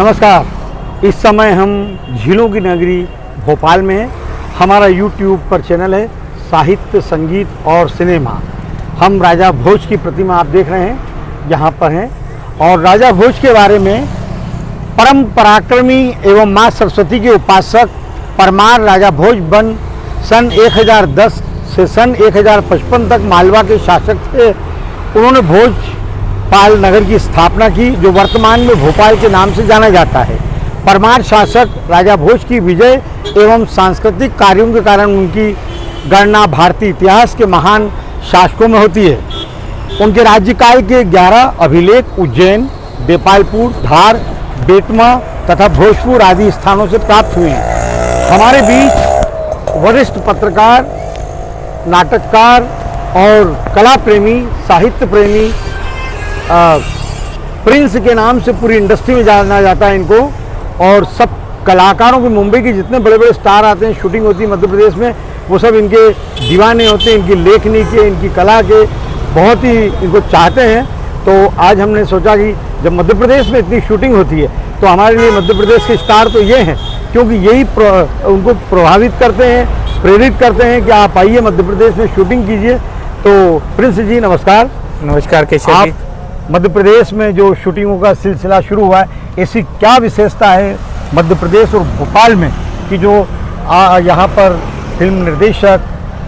नमस्कार। इस समय हम झीलों की नगरी भोपाल में हैं। हमारा YouTube पर चैनल है साहित्य, संगीत और सिनेमा। हम राजा भोज की प्रतिमा आप देख रहे हैं यहाँ पर हैं, और राजा भोज के बारे में परम पराक्रमी एवं माँ सरस्वती के उपासक परमार राजा भोज बन सन 1010 से सन 1055 तक मालवा के शासक थे। उन्होंने भोजपाल नगर की स्थापना की, जो वर्तमान में भोपाल के नाम से जाना जाता है। परमार शासक राजा भोज की विजय एवं सांस्कृतिक कार्यों के कारण उनकी गणना भारतीय इतिहास के महान शासकों में होती है। उनके राज्यकाल के 11 अभिलेख उज्जैन, देपालपुर, धार, बेतमा तथा भोजपुर आदि स्थानों से प्राप्त हुए हैं। हमारे बीच वरिष्ठ पत्रकार, नाटककार और कला प्रेमी, साहित्य प्रेमी प्रिंस के नाम से पूरी इंडस्ट्री में जाना जाता है इनको। और सब कलाकारों के, मुंबई के जितने बड़े बड़े स्टार आते हैं, शूटिंग होती है मध्य प्रदेश में, वो सब इनके दीवाने होते हैं, इनकी लेखनी के, इनकी कला के, बहुत ही इनको चाहते हैं। तो आज हमने सोचा कि जब मध्य प्रदेश में इतनी शूटिंग होती है तो हमारे लिए मध्य प्रदेश के स्टार तो ये हैं, क्योंकि यही उनको प्रभावित करते हैं, प्रेरित करते हैं कि आप आइए मध्य प्रदेश में शूटिंग कीजिए। तो प्रिंस जी नमस्कार। नमस्कार केशव जी। मध्य प्रदेश में जो शूटिंगों का सिलसिला शुरू हुआ है, ऐसी क्या विशेषता है मध्य प्रदेश और भोपाल में कि जो यहाँ पर फिल्म निर्देशक,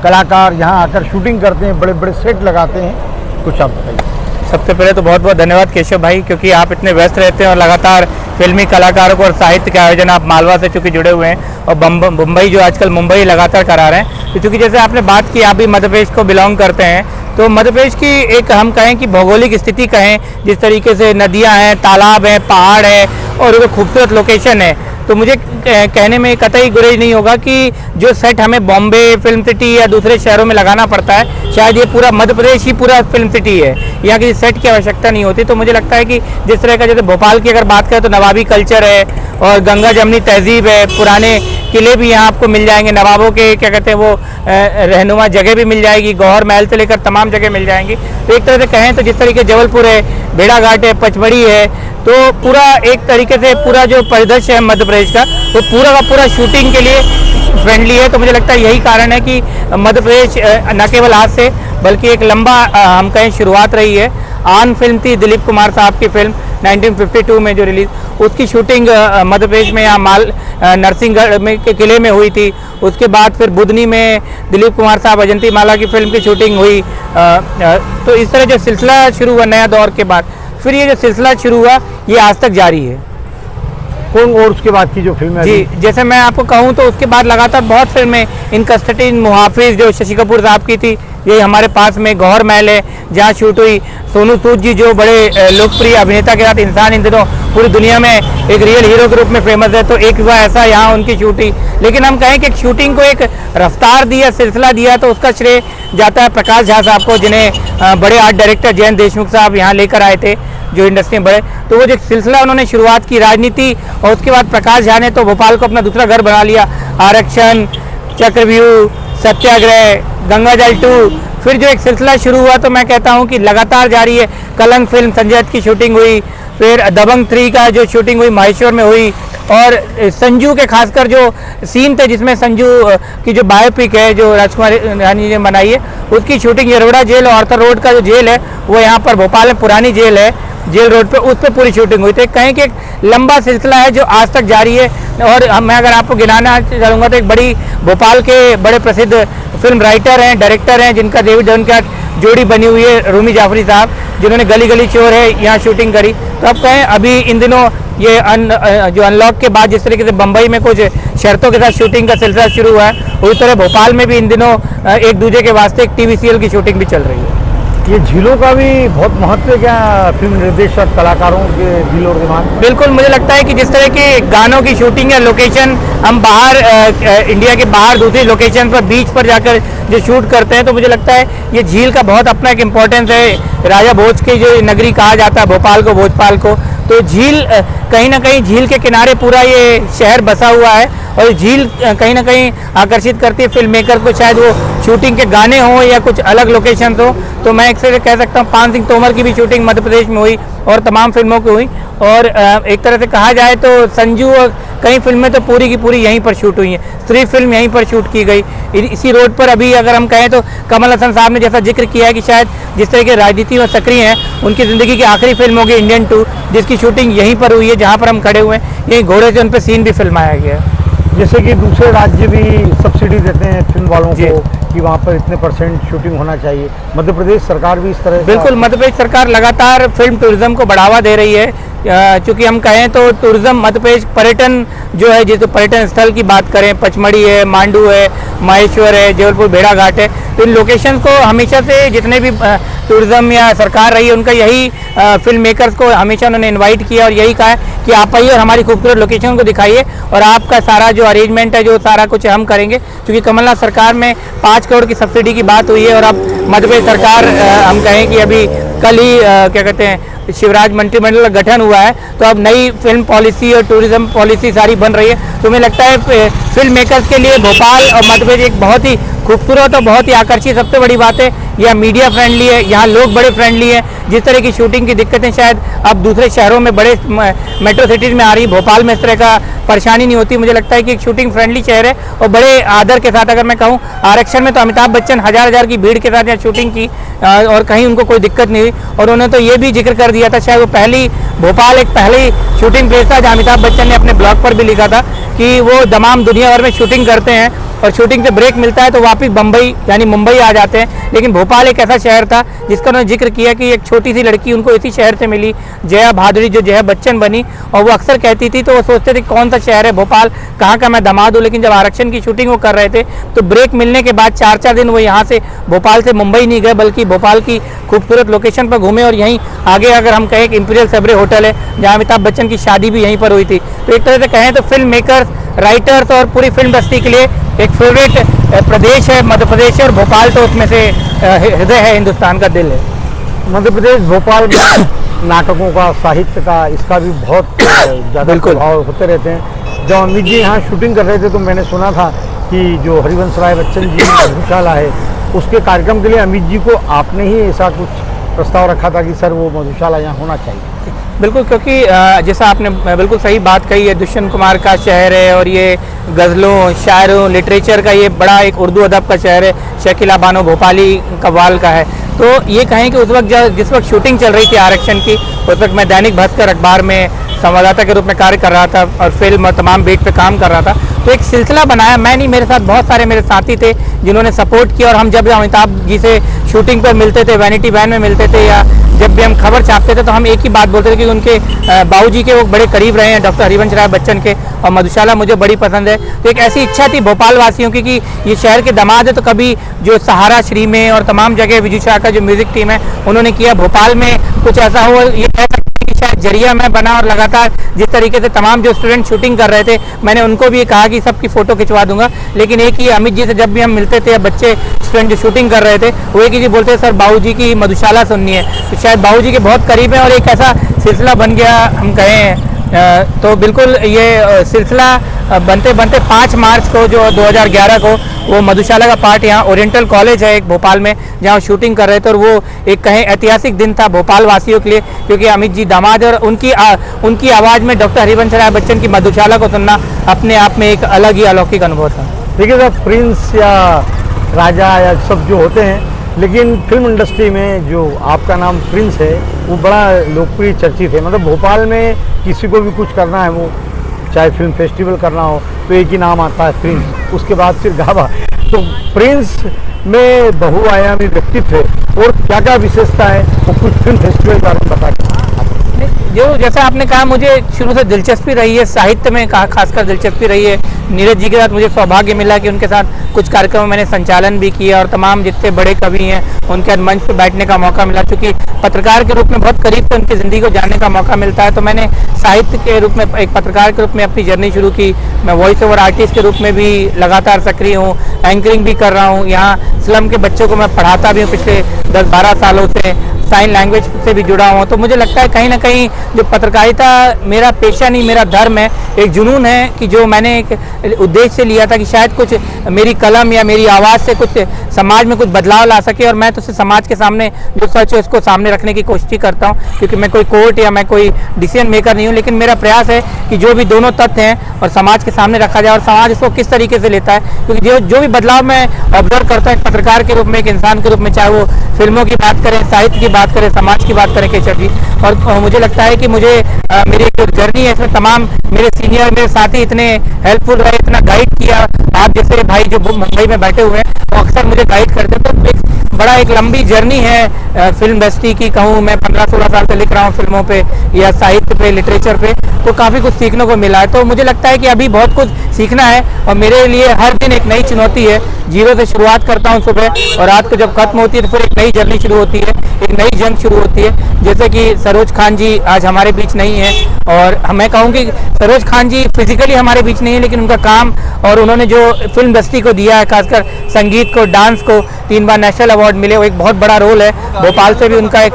कलाकार यहाँ आकर शूटिंग करते हैं, बड़े बड़े सेट लगाते हैं? कुछ आप बताइए। सबसे पहले तो बहुत बहुत धन्यवाद केशव भाई, क्योंकि आप इतने व्यस्त रहते हैं और लगातार फिल्मी कलाकारों को और साहित्य के आयोजन आप मालवा से चूँकि जुड़े हुए हैं, और मुंबई जो आजकल मुंबई लगातार करा रहे हैं। तो चूँकि जैसे आपने बात की, आप भी मध्य प्रदेश को बिलोंग करते हैं, तो मध्य प्रदेश की एक हम कहें कि भौगोलिक स्थिति कहें, जिस तरीके से नदियाँ हैं, तालाब हैं, पहाड़ है और एक खूबसूरत लोकेशन है, तो मुझे कहने में कतई गुरेज नहीं होगा कि जो सेट हमें बॉम्बे फिल्म सिटी या दूसरे शहरों में लगाना पड़ता है, शायद ये पूरा मध्य प्रदेश ही पूरा फिल्म सिटी है, यहाँ किसी सेट की आवश्यकता नहीं होती। तो मुझे लगता है कि जिस तरह का, जैसे भोपाल की अगर बात करें तो नवाबी कल्चर है और गंगा जमनी तहजीब है, पुराने किले भी यहाँ आपको मिल जाएंगे, नवाबों के क्या कहते हैं वो रहनुमा जगह भी मिल जाएगी, गौहर महल से लेकर तमाम जगह मिल जाएंगी। तो एक तरह से कहें तो जिस तरीके जबलपुर है, भेड़ाघाट है, पचमढ़ी है, तो पूरा एक तरीके से पूरा जो परिदृश्य है मध्य प्रदेश का, वो पूरा का पूरा शूटिंग के लिए फ्रेंडली है। तो मुझे लगता है यही कारण है कि मध्य प्रदेश न केवल आज से बल्कि एक लंबा हम कहें शुरुआत रही है। आन फिल्म थी दिलीप कुमार साहब की फिल्म 1952 में जो रिलीज, उसकी शूटिंग मध्य प्रदेश में यहाँ नरसिंहगढ़ में के किले में हुई थी। उसके बाद फिर बुधनी में दिलीप कुमार साहब अजंती माला की फिल्म की शूटिंग हुई। तो इस तरह जो सिलसिला शुरू हुआ नया दौर के बाद, फिर ये जो सिलसिला शुरू हुआ ये आज तक जारी है। कौन और उसके बाद की जो फिल्में जी, जैसे मैं आपको कहूँ तो उसके बाद लगातार बहुत फिल्में, इन कस्टडीन मुहाफिज जो शशि कपूर साहब की थी, ये हमारे पास में गौहर महल है जहाँ शूट हुई। सोनू सूद जी जो बड़े लोकप्रिय अभिनेता के साथ इंसान इन दिनों पूरी दुनिया में एक रियल हीरो के रूप में फेमस है, तो एक हुआ ऐसा यहाँ उनकी शूटिंग। लेकिन हम कहें कि शूटिंग को एक रफ्तार दिया, सिलसिला दिया, तो उसका श्रेय जाता है प्रकाश झा साहब को, जिन्हें बड़े आर्ट डायरेक्टर जयंत देशमुख साहब यहाँ लेकर आए थे, जो इंडस्ट्री में बड़े। तो वो जो सिलसिला उन्होंने शुरुआत की राजनीति, और उसके बाद प्रकाश झा ने तो भोपाल को अपना दूसरा घर बना लिया। आरक्षण, चक्रव्यूह, सत्याग्रह, गंगा जल 2, फिर जो एक सिलसिला शुरू हुआ तो मैं कहता हूँ कि लगातार जारी है। कलंक फिल्म संजय दत्त की शूटिंग हुई, फिर दबंग 3 का जो शूटिंग हुई महेश्वर में हुई, और संजू के खासकर जो सीन थे जिसमें संजू की जो बायोपिक है जो राजकुमार रानी ने बनाई है, उसकी शूटिंग यरवड़ा जेल और आर्थर रोड का जो जेल है वो यहाँ पर भोपाल में पुरानी जेल है, जेल रोड पे, उस पर पूरी शूटिंग हुई। तो कहें कि एक लंबा सिलसिला है जो आज तक जारी है। और मैं अगर आपको गिनाना चाहूँगा तो एक बड़ी भोपाल के बड़े प्रसिद्ध फिल्म राइटर हैं, डायरेक्टर हैं, जिनका डेविड डन का जोड़ी बनी हुई है, रूमी जाफरी साहब, जिन्होंने गली गली चोर है यहाँ शूटिंग करी। तो अब कहें अभी इन दिनों ये जो अनलॉक के बाद जिस तरीके से बम्बई में कुछ शर्तों के साथ शूटिंग का सिलसिला शुरू हुआ है, उसी तरह भोपाल में भी इन दिनों एक दूसरे के वास्ते एक टीवी सीरियल की शूटिंग भी चल रही है। ये झीलों का भी बहुत महत्व है क्या फिल्म निर्देशक कलाकारों के दिल और दिमाग? बिल्कुल, मुझे लगता है कि जिस तरह के गानों की शूटिंग या लोकेशन हम बाहर इंडिया के बाहर दूसरी लोकेशन पर बीच पर जाकर जो शूट करते हैं, तो मुझे लगता है ये झील का बहुत अपना एक इम्पोर्टेंस है। राजा भोज की जो नगरी कहा जाता है भोपाल को, भोजपाल को, तो झील कहीं ना कहीं झील के किनारे पूरा ये शहर बसा हुआ है, और झील कहीं ना कहीं आकर्षित करती है फिल्म मेकर को, शायद वो शूटिंग के गाने हों या कुछ अलग लोकेशन हो। तो मैं एक से कह सकता हूँ पान सिंह तोमर की भी शूटिंग मध्य प्रदेश में हुई और तमाम फिल्मों की हुई, और एक तरह से कहा जाए तो संजू और कई फिल्में तो पूरी की पूरी यहीं पर शूट हुई हैं। स्त्री फिल्म यहीं पर शूट की गई। इसी रोड पर अभी अगर हम कहें तो कमल हसन साहब ने जैसा जिक्र किया है कि शायद जिस तरह के राजनीति में सक्रिय हैं, उनकी ज़िंदगी की आखिरी फिल्म होगी इंडियन 2, जिसकी शूटिंग यहीं पर हुई है जहाँ पर हम खड़े हुए हैं। यहीं घोड़े से उन पर सीन भी फिल्माया गया है। जैसे कि दूसरे राज्य भी सब्सिडी देते हैं फिल्म वालों को कि वहाँ पर इतने % शूटिंग होना चाहिए, मध्य प्रदेश सरकार भी इस तरह बिल्कुल, मध्य प्रदेश सरकार लगातार फिल्म टूरिज्म को बढ़ावा दे रही है। चूँकि हम कहें तो टूरिज्म मध्य प्रदेश पर्यटन जो है, जैसे पर्यटन स्थल की बात करें, पचमढ़ी है, मांडू है, माहेश्वर है, जबलपुर भेड़ा घाट है, तो इन लोकेशन को हमेशा से जितने भी टूरिज्म या सरकार रही है उनका यही फिल्म मेकर्स को हमेशा उन्होंने इनवाइट किया और यही कहा है कि आप आइए और हमारी खूबसूरत लोकेशन को दिखाइए और आपका सारा जो अरेंजमेंट है, जो सारा कुछ हम करेंगे। क्योंकि कमलनाथ सरकार में 5 करोड़ की सब्सिडी की बात हुई है और अब मध्य प्रदेश सरकार हम कहें कि अभी कल ही क्या कहते हैं शिवराज मंत्रिमंडल का गठन हुआ है, तो अब नई फिल्म पॉलिसी और टूरिज्म पॉलिसी सारी बन रही है। तो मुझे लगता है फिल्म मेकर्स के लिए भोपाल और मध्य प्रदेश एक बहुत ही खूबसूरत और बहुत ही आकर्षित, सबसे बड़ी बात है यह मीडिया फ्रेंडली है, यहाँ लोग बड़े फ्रेंडली हैं। जिस तरह की शूटिंग की दिक्कतें शायद अब दूसरे शहरों में बड़े मेट्रो सिटीज़ में आ रही, भोपाल में इस तरह का परेशानी नहीं होती। मुझे लगता है कि एक शूटिंग फ्रेंडली शहर है और बड़े आदर के साथ, अगर मैं कहूँ आरक्षण में तो अमिताभ बच्चन हजार की भीड़ के साथ यहाँ शूटिंग की और कहीं उनको कोई दिक्कत नहीं हुई। और उन्होंने तो ये भी जिक्र कर दिया था, शायद वो भोपाल एक पहली शूटिंग प्लेस था जहाँ अमिताभ बच्चन ने अपने ब्लॉग पर भी लिखा था कि वो तमाम दुनिया भर में शूटिंग करते हैं और शूटिंग से ब्रेक मिलता है तो वापस बम्बई यानी मुंबई आ जाते हैं। लेकिन भोपाल एक ऐसा शहर था जिसका उन्होंने जिक्र किया कि एक छोटी सी लड़की उनको इसी शहर से मिली, जया भादुरी, जो जया बच्चन बनी, और वो अक्सर कहती थी, तो वो सोचते थे कौन सा शहर है भोपाल, कहाँ का मैं दामाद हूँ। लेकिन जब आरक्षण की शूटिंग वो कर रहे थे तो ब्रेक मिलने के बाद 4 दिन वो यहाँ से भोपाल से मुंबई नहीं गए, बल्कि भोपाल की खूबसूरत लोकेशन पर घूमे और यहीं आगे अगर हम कहें कि इंपीरियल सबरे होटल है जहाँ अमिताभ बच्चन की शादी भी यहीं पर हुई थी। तो एक तरह से कहें तो फिल्म मेकर्स, राइटर्स और पूरी फिल्म इंडस्ट्री के लिए एक फेवरेट प्रदेश है मध्य प्रदेश है और भोपाल तो उसमें से हृदय है, हिंदुस्तान का दिल है। मध्य प्रदेश भोपाल में नाटकों का, साहित्य का, इसका भी बहुत ज़्यादा प्रभाव होते रहते हैं। जब अमित जी यहाँ शूटिंग कर रहे थे तो मैंने सुना था कि जो हरिवंश राय बच्चन जी मधुशाला है, उसके कार्यक्रम के लिए अमित जी को आपने ही ऐसा कुछ प्रस्ताव रखा था कि सर वो मधुशाला यहाँ होना चाहिए। बिल्कुल, क्योंकि जैसा आपने बिल्कुल सही बात कही है, दुष्यंत कुमार का शहर है और ये गज़लों, शायरों, लिटरेचर का ये बड़ा एक उर्दू अदब का शहर है। शकीला बानो भोपाली कव्वाल का है। तो ये कहें कि उस वक्त जिस वक्त शूटिंग चल रही थी आरक्षण की, उस वक्त मैं दैनिक भास्कर अखबार में संवाददाता के रूप में कार्य कर रहा था और फिल्म और तमाम बीट पे काम कर रहा था। तो एक सिलसिला बनाया, मैं नहीं, मेरे साथ बहुत सारे मेरे साथी थे जिन्होंने सपोर्ट किया। और हम जब अमिताभ जी से शूटिंग पर मिलते थे, वैनिटी वैन में मिलते थे या जब भी हम खबर छापते थे, तो हम एक ही बात बोलते थे कि उनके बाबूजी के वो बड़े करीब रहे हैं, डॉक्टर हरिवंश राय बच्चन के, और मधुशाला मुझे बड़ी पसंद है। तो एक ऐसी इच्छा थी भोपाल वासियों की कि ये शहर के दामाद है, तो कभी जो सहारा श्री में और तमाम जगह विजू शाह का जो म्यूजिक टीम है उन्होंने किया, भोपाल में कुछ ऐसा हो, ये शायद जरिया मैं बना। और लगातार जिस तरीके से तमाम जो स्टूडेंट शूटिंग कर रहे थे, मैंने उनको भी कहा कि सबकी फ़ोटो खिंचवा दूंगा। लेकिन एक ही अमित जी से जब भी हम मिलते थे, बच्चे स्टूडेंट जो शूटिंग कर रहे थे, वो एक ही जी बोलते सर बाबूजी की मधुशाला सुननी है। तो शायद बाबूजी के बहुत करीब है और एक ऐसा सिलसिला बन गया हम कहें। तो बिल्कुल ये सिलसिला बनते बनते 5 मार्च को जो 2011 को वो मधुशाला का पार्ट यहाँ ओरिएंटल कॉलेज है एक भोपाल में जहाँ शूटिंग कर रहे थे। और वो एक कहें ऐतिहासिक दिन था भोपाल वासियों के लिए, क्योंकि अमित जी दामाद और उनकी आवाज़ में डॉक्टर हरिवंश राय बच्चन की मधुशाला को सुनना अपने आप में एक अलग ही अलौकिक अनुभव था। देखिए सर, प्रिंस या राजा या सब जो होते हैं, लेकिन फिल्म इंडस्ट्री में जो आपका नाम प्रिंस है वो बड़ा लोकप्रिय, चर्चित है। मतलब भोपाल में किसी को भी कुछ करना है, वो चाहे फिल्म फेस्टिवल करना हो तो एक ही नाम आता है प्रिंस, उसके बाद फिर गाभा। तो प्रिंस में बहुआयामी व्यक्तित्व है और क्या क्या विशेषता है वो कुछ फिल्म फेस्टिवल के बारे में बताइए। जो जैसा आपने कहा, मुझे शुरू से दिलचस्पी रही है साहित्य में, खासकर दिलचस्पी रही है। नीरज जी के साथ मुझे सौभाग्य मिला कि उनके साथ कुछ कार्यक्रम मैंने संचालन भी किया और तमाम जितने बड़े कवि हैं उनके मंच पर बैठने का मौका मिला। क्योंकि पत्रकार के रूप में बहुत करीब से उनकी ज़िंदगी को जानने का मौका मिलता है, तो मैंने साहित्य के रूप में, एक पत्रकार के रूप में अपनी जर्नी शुरू की। मैं वॉइस ओवर आर्टिस्ट के रूप में भी लगातार सक्रिय हूँ, एंकरिंग भी कर रहा हूँ। यहाँ स्लम के बच्चों को मैं पढ़ाता भी हूँ पिछले 10-12 सालों से। साइन लैंग्वेज से भी जुड़ा हूँ। तो मुझे लगता है कहीं ना कहीं जो पत्रकारिता मेरा पेशा नहीं, मेरा धर्म है, एक जुनून है कि जो मैंने एक उद्देश्य से लिया था कि शायद कुछ मेरी कलम या मेरी आवाज़ से कुछ समाज में कुछ बदलाव ला सके। और मैं तो सिर्फ समाज के सामने जो सच है उसको सामने रखने की कोशिश करता हूँ, क्योंकि मैं कोई कोर्ट या मैं कोई डिसीजन मेकर नहीं हूँ। लेकिन मेरा प्रयास है कि जो भी दोनों तथ्य हैं और समाज के सामने रखा जाए और समाज इसको किस तरीके से लेता है, क्योंकि जो भी बदलाव मैं ऑब्जर्व करता हूँ एक पत्रकार के रूप में, एक इंसान के रूप में, चाहे वो फिल्मों की बात करें, साहित्य की बात करें, समाज की बात करें केशव जी। और मुझे लगता है कि मुझे मेरी जो जर्नी है इसमें तमाम मेरे सीनियर, मेरे साथी इतने हेल्पफुल रहे, इतना गाइड किया। आप जैसे भाई जो मुंबई में बैठे हुए हैं वो अक्सर मुझे गाइड करते हैं। तो एक लंबी जर्नी है फिल्म इंडस्ट्री की, कहूँ मैं 15-16 साल से लिख रहा हूँ फिल्मों पे या साहित्य पे, लिटरेचर पे, तो काफ़ी कुछ सीखने को मिला है। तो मुझे लगता है कि अभी बहुत कुछ सीखना है और मेरे लिए हर दिन एक नई चुनौती है। जीरो से शुरुआत करता हूँ सुबह और रात को जब खत्म होती है तो फिर एक नई जर्नी शुरू होती है, एक नई जंग शुरू होती है। जैसे कि सरोज खान जी आज हमारे बीच नहीं है और मैं कहूँ कि सरोज खान जी फिजिकली हमारे बीच नहीं है, लेकिन उनका काम और उन्होंने जो फिल्म इंडस्ट्री को दिया है, खासकर संगीत को, डांस को 3 बार नेशनल अवार्ड मिले, वो एक बहुत बड़ा रोल है। भोपाल से भी उनका एक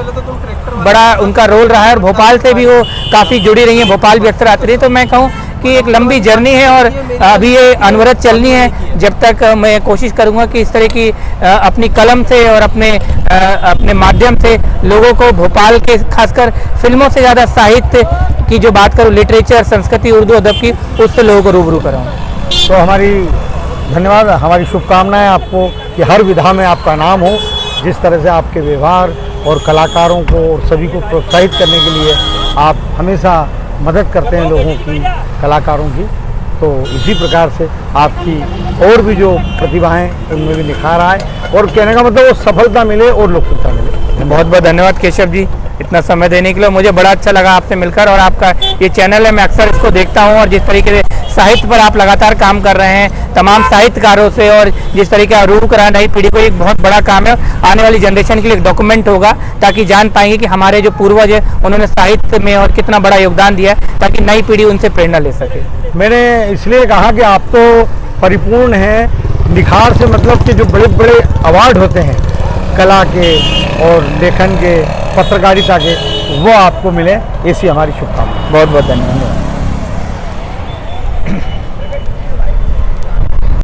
बड़ा उनका रोल रहा है और भोपाल से भी वो काफ़ी जुड़ी रही है, भोपाल भी अक्सर आती रही। तो मैं कहूँ कि एक लंबी जर्नी है और अभी ये अनवरत चलनी है। जब तक मैं कोशिश करूँगा कि इस तरह की अपनी कलम से और अपने माध्यम से लोगों को भोपाल के खासकर फिल्मों से ज़्यादा साहित्य की जो बात करूँ, लिटरेचर, संस्कृति, उर्दू अदब की, उससे लोगों को रूबरू कराऊँ। तो हमारी धन्यवाद, हमारी शुभकामनाएं आपको कि हर विधा में आपका नाम हो। जिस तरह से आपके व्यवहार और कलाकारों को और सभी को प्रोत्साहित करने के लिए आप हमेशा मदद करते हैं लोगों की, कलाकारों की, तो इसी प्रकार से आपकी और भी जो प्रतिभाएं उनमें भी निखार आए और कहने का मतलब वो सफलता मिले और लोकप्रियता मिले। बहुत बहुत धन्यवाद केशव जी इतना समय देने के लिए। मुझे बड़ा अच्छा लगा आपसे मिलकर और आपका ये चैनल है, मैं अक्सर इसको देखता हूँ और जिस तरीके से साहित्य पर आप लगातार काम कर रहे हैं तमाम साहित्यकारों से और जिस तरीके का रूप करा नई पीढ़ी को, एक बहुत बड़ा काम है। आने वाली जनरेशन के लिए एक डॉक्यूमेंट होगा ताकि जान पाएंगे कि हमारे जो पूर्वज है उन्होंने साहित्य में और कितना बड़ा योगदान दिया है, ताकि नई पीढ़ी उनसे प्रेरणा ले सके। मैंने इसलिए कहा कि आप तो परिपूर्ण हैं, निखार से मतलब कि जो बड़े बड़े अवार्ड होते हैं कला के और लेखन के, पत्रकारिता के, वो आपको मिले, ऐसी हमारी शुभकामनाएं। बहुत बहुत धन्यवाद।